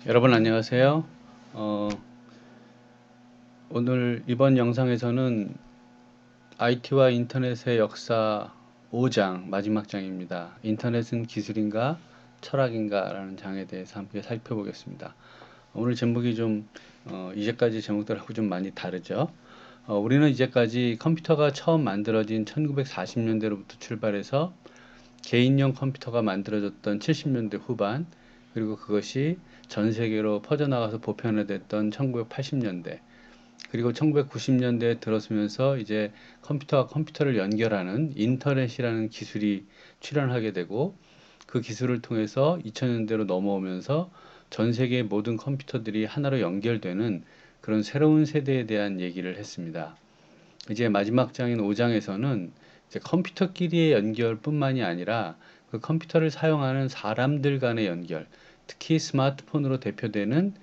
여러분 안녕하세요. 어, 오늘 이번 영상에서는 IT와 인터넷의 역사 5장 마지막 장입니다. 인터넷은 기술인가 철학인가 라는 장에 대해서 함께 살펴보겠습니다. 오늘 제목이 좀 이제까지 제목들하고 좀 많이 다르죠. 우리는 이제까지 컴퓨터가 처음 만들어진 1940년대로부터 출발해서 개인용 컴퓨터가 만들어졌던 70년대 후반, 그리고 그것이 전 세계로 퍼져나가서 보편화됐던 1980년대, 그리고 1990년대에 들어서면서 이제 컴퓨터와 컴퓨터를 연결하는 인터넷이라는 기술이 출현하게 되고, 그 기술을 통해서 2000년대로 넘어오면서 전 세계의 모든 컴퓨터들이 하나로 연결되는 그런 새로운 세대에 대한 얘기를 했습니다. 이제 마지막 장인 5장에서는 이제 컴퓨터끼리의 연결뿐만이 아니라 그 컴퓨터를 사용하는 사람들 간의 연결, 특히 스마트폰으로 대표되는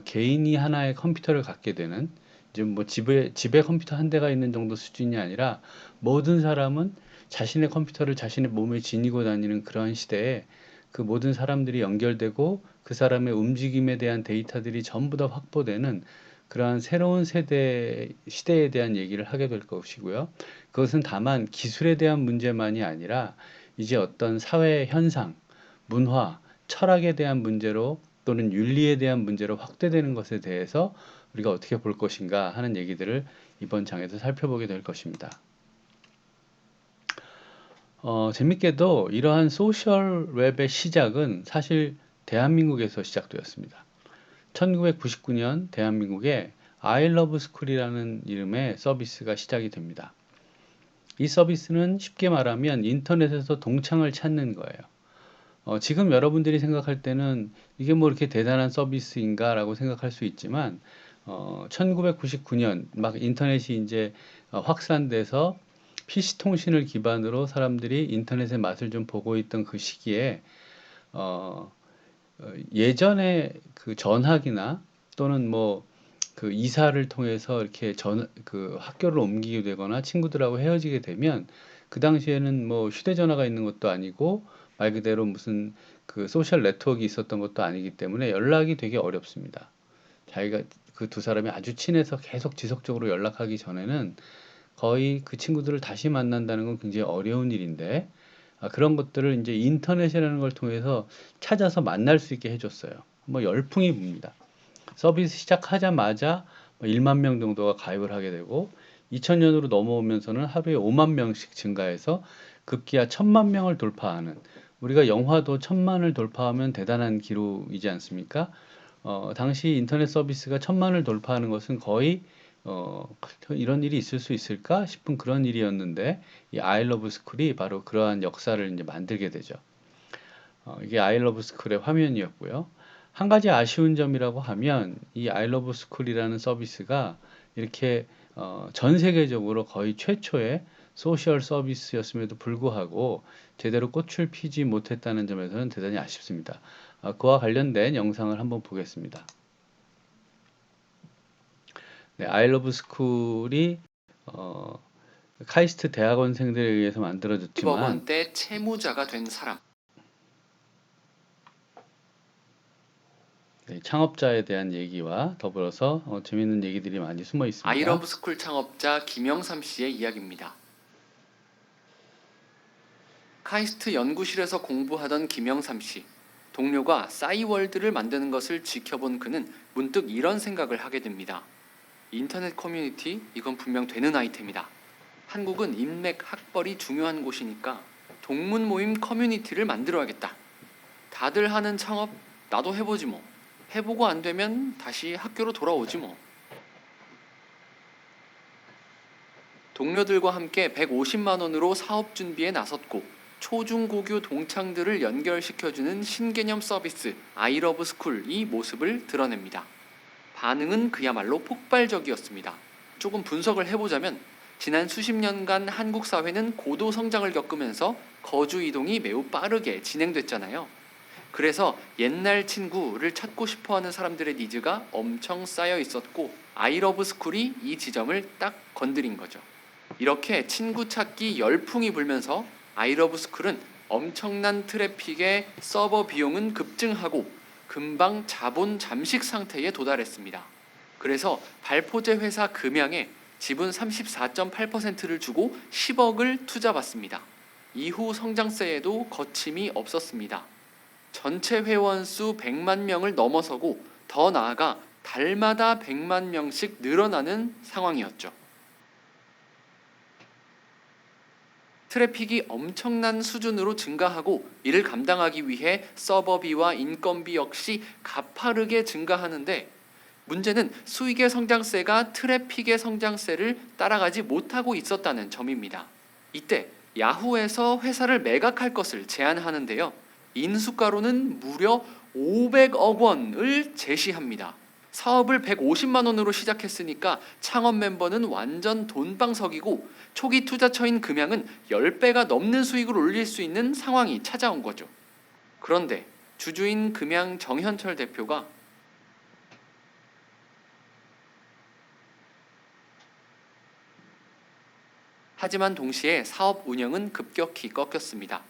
개인이 하나의 컴퓨터를 갖게 되는, 이제 뭐 집에 컴퓨터 한 대가 있는 정도 수준이 아니라 모든 사람은 자신의 컴퓨터를 자신의 몸에 지니고 다니는 그러한 시대에 그 모든 사람들이 연결되고 그 사람의 움직임에 대한 데이터들이 전부 다 확보되는 그러한 새로운 시대에 대한 얘기를 하게 될 것이고요. 그것은 다만 기술에 대한 문제만이 아니라 이제 어떤 사회 현상, 문화, 철학에 대한 문제로 또는 윤리에 대한 문제로 확대되는 것에 대해서 우리가 어떻게 볼 것인가 하는 얘기들을 이번 장에서 살펴보게 될 것입니다. 재밌게도 이러한 소셜 웹의 시작은 사실 대한민국에서 시작되었습니다. 1999년 대한민국에 I Love School이라는 이름의 서비스가 시작이 됩니다. 이 서비스는 쉽게 말하면 인터넷에서 동창을 찾는 거예요. 지금 여러분들이 생각할 때는 이게 뭐 이렇게 대단한 서비스인가 라고 생각할 수 있지만, 1999년 막 인터넷이 이제 확산돼서 PC 통신을 기반으로 사람들이 인터넷의 맛을 좀 보고 있던 그 시기에, 어, 예전에 그 전학이나 또는 뭐 그 이사를 통해서 이렇게 그 학교를 옮기게 되거나 친구들하고 헤어지게 되면, 그 당시에는 뭐 휴대전화가 있는 것도 아니고 말 그대로 무슨 그 소셜 네트워크가 있었던 것도 아니기 때문에 연락이 되게 어렵습니다. 자기가 그 두 사람이 아주 친해서 계속 지속적으로 연락하기 전에는 거의 그 친구들을 다시 만난다는 건 굉장히 어려운 일인데, 그런 것들을 이제 인터넷이라는 걸 통해서 찾아서 만날 수 있게 해줬어요. 뭐 열풍이 붑니다. 서비스 시작하자마자 1만 명 정도가 가입을 하게 되고, 2000년으로 넘어오면서는 하루에 5만 명씩 증가해서 급기야 1000만 명을 돌파하는, 우리가 영화도 1000만을 돌파하면 대단한 기록이지 않습니까? 당시 인터넷 서비스가 1000만을 돌파하는 것은 거의 어, 이런 일이 있을 수 있을까 싶은 그런 일이었는데, 이 아이러브 스쿨이 바로 그러한 역사를 이제 만들게 되죠. 이게 아이러브 스쿨의 화면이었고요. 한 가지 아쉬운 점이라고 하면 이 아이러브 스쿨이라는 서비스가 이렇게 전 세계적으로 거의 최초의 소셜 서비스였음에도 불구하고 제대로 꽃을 피지 못했다는 점에서는 대단히 아쉽습니다. 그와 관련된 영상을 한번 보겠습니다. 네, 아이러브 스쿨이 어, 카이스트 대학원생들에 의해서 만들어졌지만, 10억 원대 채무자가 된 사람. 네, 창업자에 대한 얘기와 더불어서 재밌는 얘기들이 많이 숨어 있습니다. 아이러브스쿨 창업자 김영삼 씨의 이야기입니다. 카이스트 연구실에서 공부하던 김영삼 씨. 동료가 싸이월드를 만드는 것을 지켜본 그는 문득 이런 생각을 하게 됩니다. 인터넷 커뮤니티, 이건 분명 되는 아이템이다. 한국은 인맥 학벌이 중요한 곳이니까 동문 모임 커뮤니티를 만들어야겠다. 다들 하는 창업, 나도 해보지 뭐. 해보고 안 되면 다시 학교로 돌아오지 뭐. 동료들과 함께 150만 원으로 사업 준비에 나섰고, 초중고교 동창들을 연결시켜주는 신개념 서비스 아이러브 스쿨이 모습을 드러냅니다. 반응은 그야말로 폭발적이었습니다. 조금 분석을 해보자면, 지난 수십 년간 한국 사회는 고도 성장을 겪으면서 거주 이동이 매우 빠르게 진행됐잖아요. 그래서 옛날 친구를 찾고 싶어하는 사람들의 니즈가 엄청 쌓여 있었고, 아이러브 스쿨이 이 지점을 딱 건드린 거죠. 이렇게 친구 찾기 열풍이 불면서 아이러브 스쿨은 엄청난 트래픽에 서버 비용은 급증하고, 금방 자본 잠식 상태에 도달했습니다. 그래서 발포제 회사 금양에 지분 34.8%를 주고 10억을 투자받습니다. 이후 성장세에도 거침이 없었습니다. 전체 회원 수 100만 명을 넘어서고 더 나아가 달마다 100만 명씩 늘어나는 상황이었죠. 트래픽이 엄청난 수준으로 증가하고 이를 감당하기 위해 서버비와 인건비 역시 가파르게 증가하는데 문제는 수익의 성장세가 트래픽의 성장세를 따라가지 못하고 있었다는 점입니다. 이때 야후에서 회사를 매각할 것을 제안하는데요. 인수가로는 무려 500억 원을 제시합니다. 사업을 150만 원으로 시작했으니까 창업 멤버는 완전 돈방석이고 초기 투자처인 금양은 10배가 넘는 수익을 올릴 수 있는 상황이 찾아온 거죠. 그런데 주주인 금양 정현철 대표가 하지만 동시에 사업 운영은 급격히 꺾였습니다.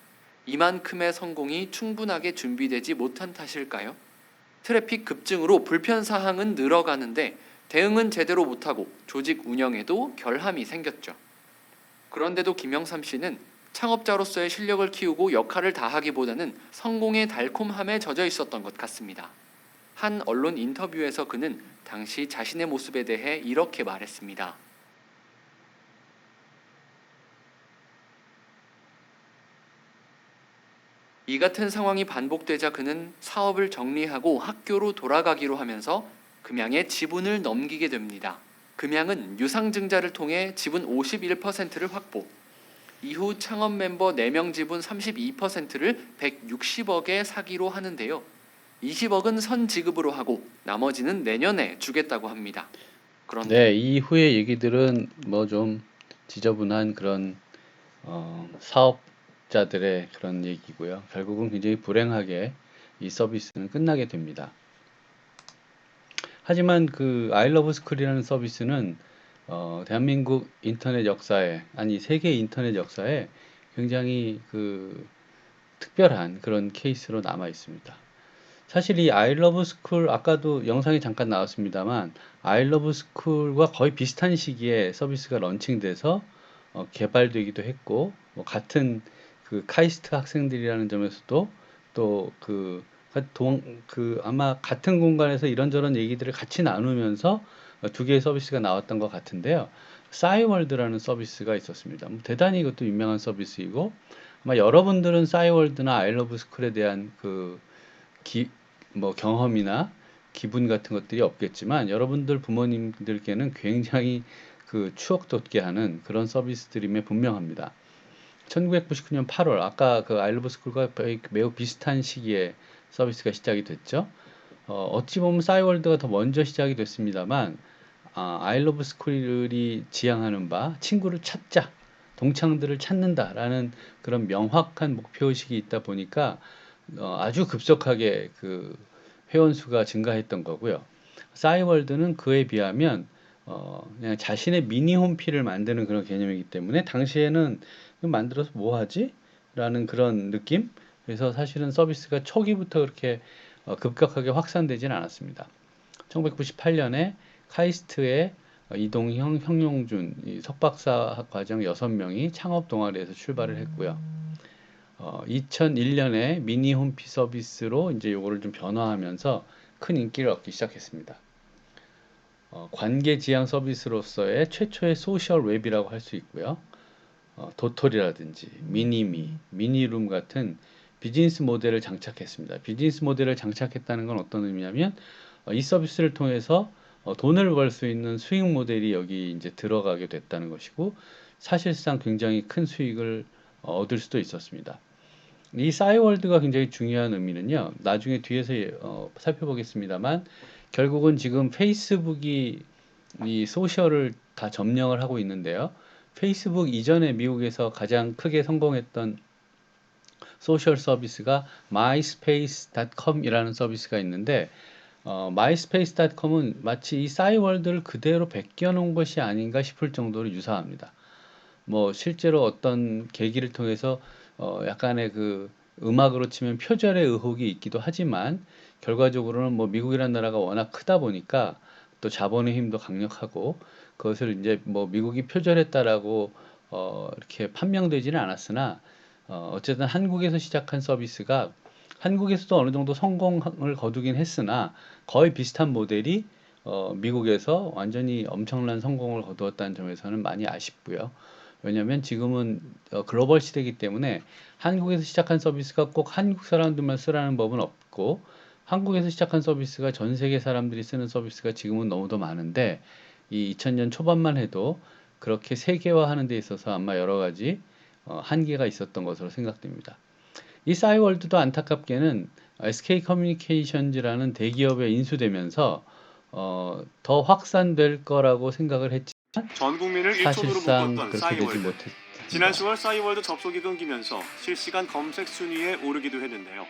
이만큼의 성공이 충분하게 준비되지 못한 탓일까요? 트래픽 급증으로 불편 사항은 늘어가는데 대응은 제대로 못하고 조직 운영에도 결함이 생겼죠. 그런데도 김영삼 씨는 창업자로서의 실력을 키우고 역할을 다하기보다는 성공의 달콤함에 젖어 있었던 것 같습니다. 한 언론 인터뷰에서 그는 당시 자신의 모습에 대해 이렇게 말했습니다. 이 같은 상황이 반복되자 그는 사업을 정리하고 학교로 돌아가기로 하면서 금양에 지분을 넘기게 됩니다. 금양은 유상증자를 통해 지분 51%를 확보, 이후 창업 멤버 4명 지분 32%를 160억에 사기로 하는데요. 20억은 선지급으로 하고 나머지는 내년에 주겠다고 합니다. 그런데 네, 이후의 얘기들은 뭐 좀 지저분한 그런 사업자들의 그런 얘기고요. 결국은 굉장히 불행하게 이 서비스는 끝나게 됩니다. 하지만 그 아이러브 스쿨이라는 서비스는 대한민국 인터넷 역사에, 아니 세계 인터넷 역사에 굉장히 그 특별한 그런 케이스로 남아 있습니다. 사실 이 아이러브 스쿨, 아까도 영상이 잠깐 나왔습니다만 아이러브 스쿨과 거의 비슷한 시기에 서비스가 런칭돼서 개발되기도 했고, 뭐 같은 그 카이스트 학생들이라는 점에서도 또 아마 같은 공간에서 이런저런 얘기들을 같이 나누면서 두 개의 서비스가 나왔던 것 같은데요. 싸이월드라는 서비스가 있었습니다. 뭐 대단히 이것도 유명한 서비스이고, 아마 여러분들은 싸이월드나 아이러브 스쿨에 대한 뭐 경험이나 기분 같은 것들이 없겠지만 여러분들 부모님들께는 굉장히 그 추억 돋게 하는 그런 서비스들임에 분명합니다. 1999년 8월, 아까 그 아이러브 스쿨과 매우 비슷한 시기에 서비스가 시작이 됐죠. 어찌 보면 싸이월드가 더 먼저 시작이 됐습니다만, 아이러브 스쿨이 지향하는 바 친구를 찾자, 동창들을 찾는다라는 그런 명확한 목표의식이 있다 보니까 아주 급속하게 그 회원 수가 증가했던 거고요. 싸이월드는 그에 비하면 그냥 자신의 미니 홈피를 만드는 그런 개념이기 때문에 당시에는 이거 만들어서 뭐 하지? 라는 그런 느낌? 그래서 사실은 서비스가 초기부터 그렇게 급격하게 확산되지는 않았습니다. 1998년에 카이스트의 이동형, 형용준 석박사 과정 6명이 창업 동아리에서 출발을 했고요. 2001년에 미니 홈피 서비스로 이제 요거를 좀 변화하면서 큰 인기를 얻기 시작했습니다. 관계 지향 서비스로서의 최초의 소셜 웹이라고 할 수 있고요. 도토리라든지 미니미, 미니룸 같은 비즈니스 모델을 장착했습니다. 비즈니스 모델을 장착했다는 건 어떤 의미냐면 이 서비스를 통해서 돈을 벌 수 있는 수익 모델이 여기 이제 들어가게 됐다는 것이고 사실상 굉장히 큰 수익을 얻을 수도 있었습니다. 이 싸이월드가 굉장히 중요한 의미는요. 나중에 뒤에서 살펴보겠습니다만 결국은 지금 페이스북이 이 소셜을 다 점령을 하고 있는데요. 페이스북 이전에 미국에서 가장 크게 성공했던 소셜 서비스가 myspace.com이라는 서비스가 있는데 myspace.com은 마치 이 싸이월드를 그대로 베껴놓은 것이 아닌가 싶을 정도로 유사합니다. 뭐 실제로 어떤 계기를 통해서 약간의 그 음악으로 치면 표절의 의혹이 있기도 하지만 결과적으로는 뭐 미국이라는 나라가 워낙 크다 보니까 또 자본의 힘도 강력하고 그것을 이제 뭐 미국이 표절했다라고 이렇게 판명되지는 않았으나 어쨌든 한국에서 시작한 서비스가 한국에서도 어느 정도 성공을 거두긴 했으나 거의 비슷한 모델이 미국에서 완전히 엄청난 성공을 거두었다는 점에서는 많이 아쉽고요. 왜냐하면 지금은 글로벌 시대이기 때문에 한국에서 시작한 서비스가 꼭 한국 사람들만 쓰라는 법은 없고 한국에서 시작한 서비스가 전 세계 사람들이 쓰는 서비스가 지금은 너무도 많은데 이 2000년 초반만 해도 그렇게 세계화하는 데 있어서 아마 여러 가지 한계가 있었던 것으로 생각됩니다. 이 싸이월드도 안타깝게는 SK 커뮤니케이션즈라는 대기업에 인수되면서 더 확산될 거라고 생각을 했지만 전 국민을 일촌으로 사실상 묶었던 그렇게 되지 싸이월드. 지난 못했습니다. 10월 싸이월드 접속이 끊기면서 실시간 검색 순위에 오르기도 했는데요.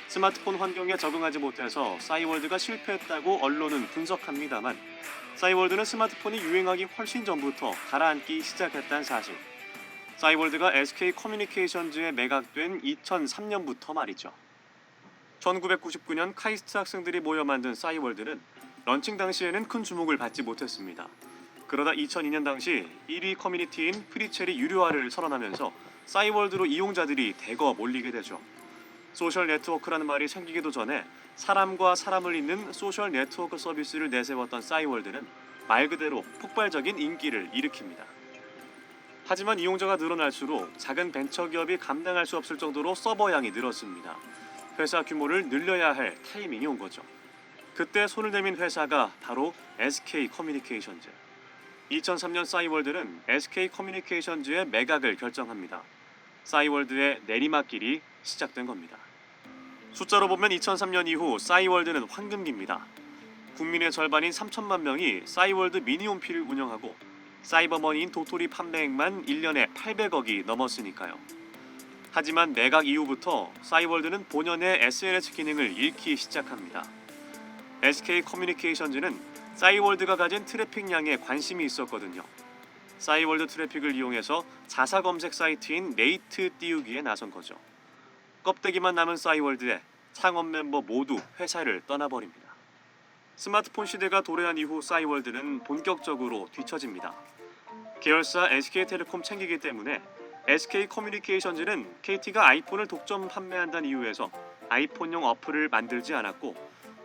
스마트폰 환경에 적응하지 못해서 싸이월드가 실패했다고 언론은 분석합니다만 싸이월드는 스마트폰이 유행하기 훨씬 전부터 가라앉기 시작했다는 사실. 싸이월드가 SK 커뮤니케이션즈에 매각된 2003년부터 말이죠. 1999년 카이스트 학생들이 모여 만든 싸이월드는 런칭 당시에는 큰 주목을 받지 못했습니다. 그러다 2002년 당시 1위 커뮤니티인 프리첼이 유료화를 선언하면서 싸이월드로 이용자들이 대거 몰리게 되죠. 소셜 네트워크라는 말이 생기기도 전에 사람과 사람을 잇는 소셜 네트워크 서비스를 내세웠던 싸이월드는 말 그대로 폭발적인 인기를 일으킵니다. 하지만 이용자가 늘어날수록 작은 벤처기업이 감당할 수 없을 정도로 서버 양이 늘었습니다. 회사 규모를 늘려야 할 타이밍이 온 거죠. 그때 손을 내민 회사가 바로 SK 커뮤니케이션즈. 2003년 싸이월드는 SK 커뮤니케이션즈의 매각을 결정합니다. 싸이월드의 내리막길이 시작된 겁니다. 숫자로 보면 2003년 이후 싸이월드는 황금기입니다. 국민의 절반인 3천만 명이 싸이월드 미니홈피를 운영하고 사이버머니인 도토리 판매액만 1년에 800억이 넘었으니까요. 하지만 매각 이후부터 싸이월드는 본연의 SNS 기능을 잃기 시작합니다. SK 커뮤니케이션즈는 싸이월드가 가진 트래픽량에 관심이 있었거든요. 싸이월드 트래픽을 이용해서 자사 검색 사이트인 네이트 띄우기에 나선 거죠. 껍데기만 남은 싸이월드에 창업 멤버 모두 회사를 떠나버립니다. 스마트폰 시대가 도래한 이후 싸이월드는 본격적으로 뒤처집니다. 계열사 SK텔레콤 챙기기 때문에 SK 커뮤니케이션즈는 KT가 아이폰을 독점 판매한다는 이유에서 아이폰용 어플을 만들지 않았고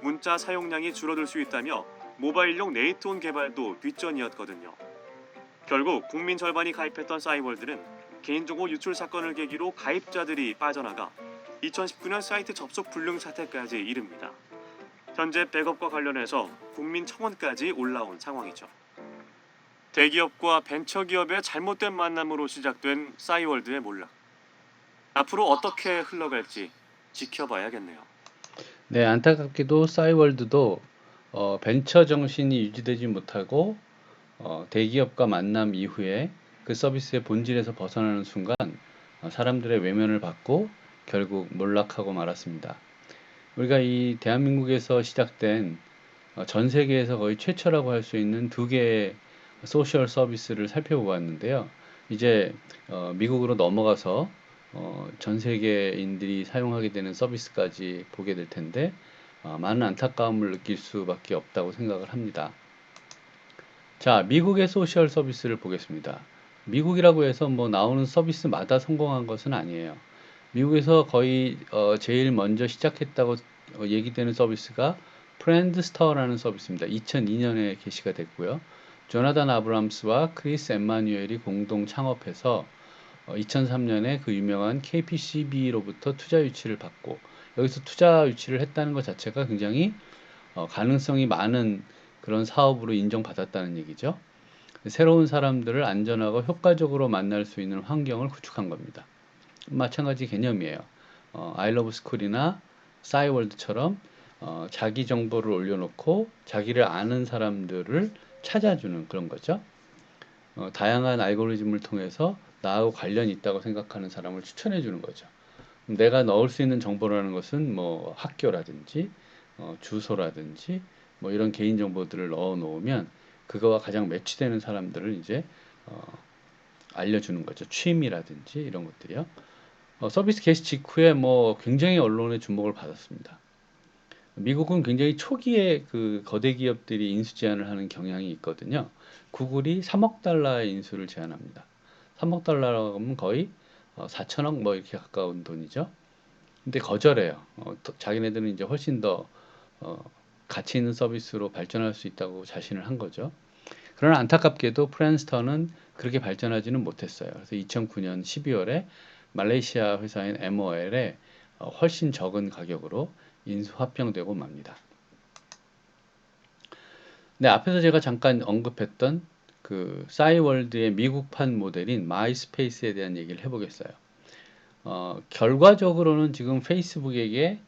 문자 사용량이 줄어들 수 있다며 모바일용 네이트온 개발도 뒷전이었거든요. 결국 국민 절반이 가입했던 싸이월드는 개인정보 유출 사건을 계기로 가입자들이 빠져나가 2019년 사이트 접속 불능 사태까지 이릅니다. 현재 백업과 관련해서 국민 청원까지 올라온 상황이죠. 대기업과 벤처기업의 잘못된 만남으로 시작된 싸이월드의 몰락. 앞으로 어떻게 흘러갈지 지켜봐야겠네요. 네, 안타깝게도 싸이월드도 벤처 정신이 유지되지 못하고 대기업과 만남 이후에 그 서비스의 본질에서 벗어나는 순간 사람들의 외면을 받고 결국 몰락하고 말았습니다. 우리가 이 대한민국에서 시작된 전 세계에서 거의 최초라고 할 수 있는 두 개의 소셜 서비스를 살펴보았는데요. 이제 미국으로 넘어가서 전 세계인들이 사용하게 되는 서비스까지 보게 될 텐데 많은 안타까움을 느낄 수밖에 없다고 생각을 합니다. 자, 미국의 소셜 서비스를 보겠습니다. 미국이라고 해서 뭐 나오는 서비스마다 성공한 것은 아니에요. 미국에서 거의 제일 먼저 시작했다고 얘기되는 서비스가 프렌드스터라는 서비스입니다. 2002년에 게시가 됐고요. 조나단 아브람스와 크리스 엠마뉴엘이 공동 창업해서 2003년에 그 유명한 KPCB로부터 투자 유치를 받고 여기서 투자 유치를 했다는 것 자체가 굉장히 가능성이 많은 그런 사업으로 인정받았다는 얘기죠. 새로운 사람들을 안전하고 효과적으로 만날 수 있는 환경을 구축한 겁니다. 마찬가지 개념이에요. 아이러브 스쿨이나 싸이월드처럼 자기 정보를 올려놓고 자기를 아는 사람들을 찾아주는 그런 거죠. 다양한 알고리즘을 통해서 나하고 관련이 있다고 생각하는 사람을 추천해 주는 거죠. 내가 넣을 수 있는 정보라는 것은 뭐 학교라든지 주소라든지 뭐 이런 개인 정보들을 넣어 놓으면 그거와 가장 매치되는 사람들을 이제 알려주는 거죠. 취미라든지 이런 것들이요. 서비스 개시 직후에 뭐 굉장히 언론의 주목을 받았습니다. 미국은 굉장히 초기에 그 거대 기업들이 인수 제한을 하는 경향이 있거든요. 구글이 3억 달러의 인수를 제한합니다. 3억 달러라고 하면 거의 4천억 뭐 이렇게 가까운 돈이죠. 근데 거절해요. 자기네들은 이제 훨씬 더 어, 가치 있는 서비스로 발전할 수 있다고 자신을 한 거죠. 그러나 안타깝게도 프랜스턴은 그렇게 발전하지는 못했어요. 그래서 2009년 12월에 말레이시아 회사인 MOL에 훨씬 적은 가격으로 인수 합병되고 맙니다. 네, 앞에서 제가 잠깐 언급했던 그 싸이월드의 미국판 모델인 마이스페이스에 대한 얘기를 해보겠어요. 결과적으로는 지금 페이스북에게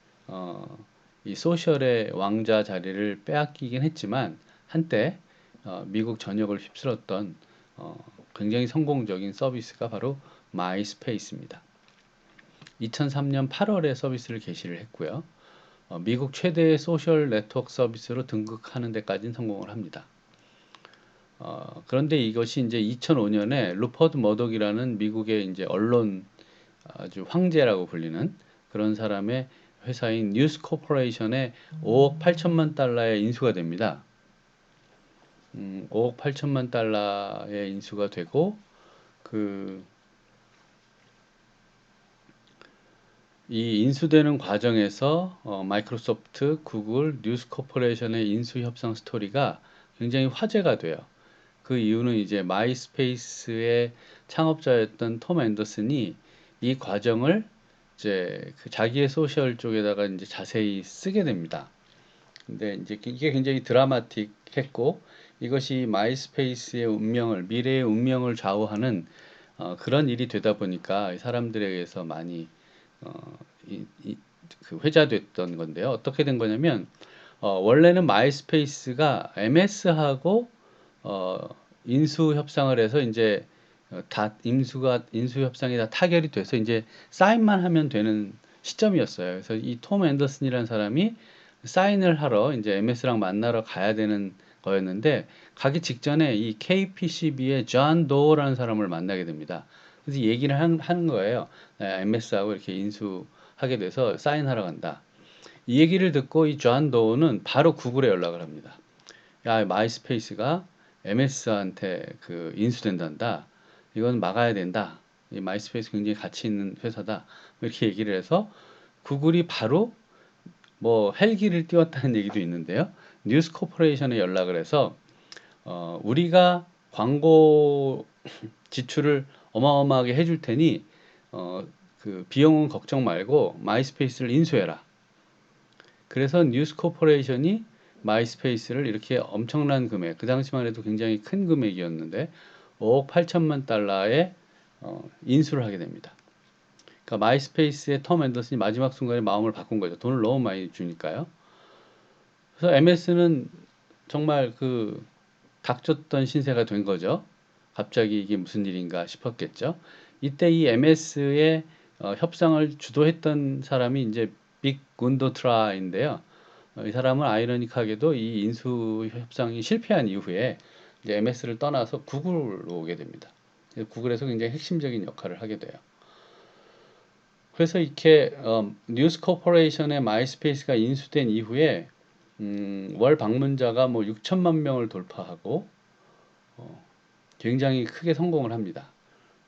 이 소셜의 왕자 자리를 빼앗기긴 했지만 한때 미국 전역을 휩쓸었던 굉장히 성공적인 서비스가 바로 마이스페이스입니다. 2003년 8월에 서비스를 개시를 했고요. 미국 최대의 소셜 네트워크 서비스로 등극하는 데까지는 성공을 합니다. 그런데 이것이 이제 2005년에 루퍼드 머독이라는 미국의 이제 언론 아주 황제라고 불리는 그런 사람의 회사인 뉴스 코퍼레이션에 5억 8천만 달러의 인수가 됩니다. 5억 8천만 달러의 인수가 되고 그 이 인수되는 과정에서 마이크로소프트, 구글, 뉴스 코퍼레이션의 인수 협상 스토리가 굉장히 화제가 돼요. 그 이유는 이제 마이스페이스의 창업자였던 톰 앤더슨이 이 과정을 이제 그 자기의 소셜 쪽에다가 이제 자세히 쓰게 됩니다. 근데 이제 이게 굉장히 드라마틱했고 이것이 마이스페이스의 운명을 미래의 운명을 좌우하는 그런 일이 되다 보니까 사람들에게서 많이 어, 그 회자됐던 건데요. 어떻게 된 거냐면 원래는 마이스페이스가 MS하고 인수 협상을 해서 이제 다 인수 협상이 다 타결이 돼서 이제 사인만 하면 되는 시점이었어요. 그래서 이 톰 앤더슨이라는 사람이 사인을 하러 이제 MS랑 만나러 가야 되는 거였는데 가기 직전에 이 KPCB의 존 도어라는 사람을 만나게 됩니다. 그래서 얘기를 하는 거예요. MS하고 이렇게 인수하게 돼서 사인하러 간다. 이 얘기를 듣고 이 존 도어는 바로 구글에 연락을 합니다. 야, 마이스페이스가 MS한테 그 인수된단다. 이건 막아야 된다. 이 마이스페이스 굉장히 가치 있는 회사다. 이렇게 얘기를 해서 구글이 바로 뭐 헬기를 띄웠다는 얘기도 있는데요. 뉴스 코퍼레이션에 연락을 해서 우리가 광고 지출을 어마어마하게 해줄 테니 그 비용은 걱정 말고 마이스페이스를 인수해라. 그래서 뉴스 코퍼레이션이 마이스페이스를 이렇게 엄청난 금액, 그 당시만 해도 굉장히 큰 금액이었는데 5억 8천만 달러에 인수를 하게 됩니다. 그러니까 마이스페이스의 톰 앤더슨이 마지막 순간에 마음을 바꾼 거죠. 돈을 너무 많이 주니까요. 그래서 MS는 정말 그 닥쳤던 신세가 된 거죠. 갑자기 이게 무슨 일인가 싶었겠죠. 이때 이 MS의 협상을 주도했던 사람이 이제 빅 군도트라인데요. 이 사람은 아이러니하게도 이 인수 협상이 실패한 이후에 이제 MS를 떠나서 구글로 오게 됩니다. 구글에서 굉장히 핵심적인 역할을 하게 돼요. 그래서 이렇게 뉴스 코퍼레이션의 마이스페이스가 인수된 이후에 월 방문자가 뭐 6천만 명을 돌파하고 굉장히 크게 성공을 합니다.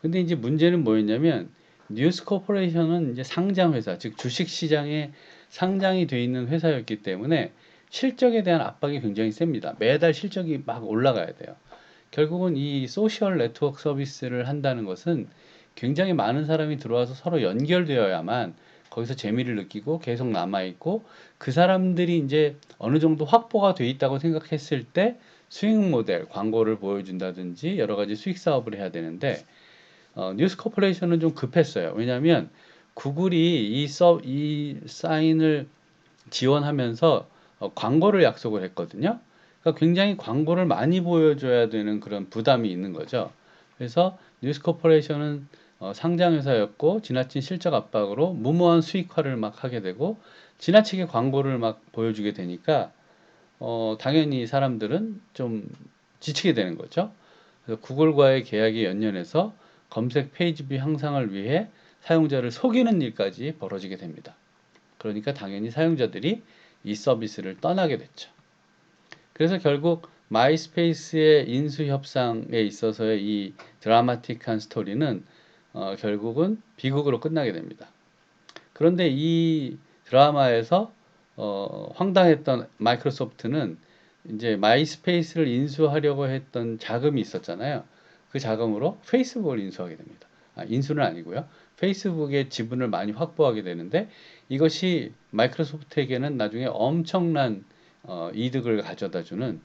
근데 이제 문제는 뭐였냐면 뉴스 코퍼레이션은 이제 상장 회사, 즉 주식 시장에 상장이 돼 있는 회사였기 때문에 실적에 대한 압박이 굉장히 셉니다. 매달 실적이 막 올라가야 돼요. 결국은 이 소셜 네트워크 서비스를 한다는 것은 굉장히 많은 사람이 들어와서 서로 연결되어야만 거기서 재미를 느끼고 계속 남아있고 그 사람들이 이제 어느 정도 확보가 돼 있다고 생각했을 때 수익 모델, 광고를 보여준다든지 여러 가지 수익 사업을 해야 되는데 뉴스 코퍼레이션은 좀 급했어요. 왜냐하면 구글이 이 사인을 지원하면서 광고를 약속을 했거든요. 그러니까 굉장히 광고를 많이 보여줘야 되는 그런 부담이 있는 거죠. 그래서 뉴스 코퍼레이션은 상장 회사였고 지나친 실적 압박으로 무모한 수익화를 막 하게 되고 지나치게 광고를 막 보여주게 되니까 당연히 사람들은 좀 지치게 되는 거죠. 그래서 구글과의 계약이 연연해서 검색 페이지뷰 향상을 위해 사용자를 속이는 일까지 벌어지게 됩니다. 그러니까 당연히 사용자들이 이 서비스를 떠나게 됐죠. 그래서 결국 마이스페이스의 인수 협상에 있어서의 이 드라마틱한 스토리는 결국은 비극으로 끝나게 됩니다. 그런데 이 드라마에서 황당했던 마이크로소프트는 이제 마이스페이스를 인수하려고 했던 자금이 있었잖아요. 그 자금으로 페이스북을 인수하게 됩니다. 인수는 아니고요. 페이스북의 지분을 많이 확보하게 되는데 이것이 마이크로소프트에게는 나중에 엄청난 이득을 가져다주는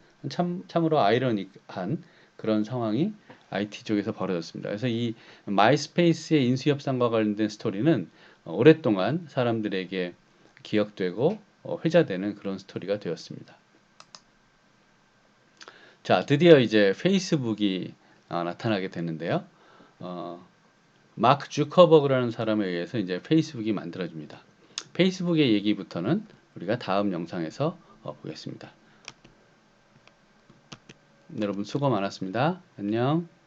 참으로 아이러니한 그런 상황이 IT 쪽에서 벌어졌습니다. 그래서 이 마이스페이스의 인수 협상과 관련된 스토리는 오랫동안 사람들에게 기억되고 회자되는 그런 스토리가 되었습니다. 자, 드디어 이제 페이스북이 나타나게 되는데요. 마크 주커버그라는 사람에 의해서 이제 페이스북이 만들어집니다. 페이스북의 얘기부터는 우리가 다음 영상에서 보겠습니다. 여러분 수고 많았습니다. 안녕.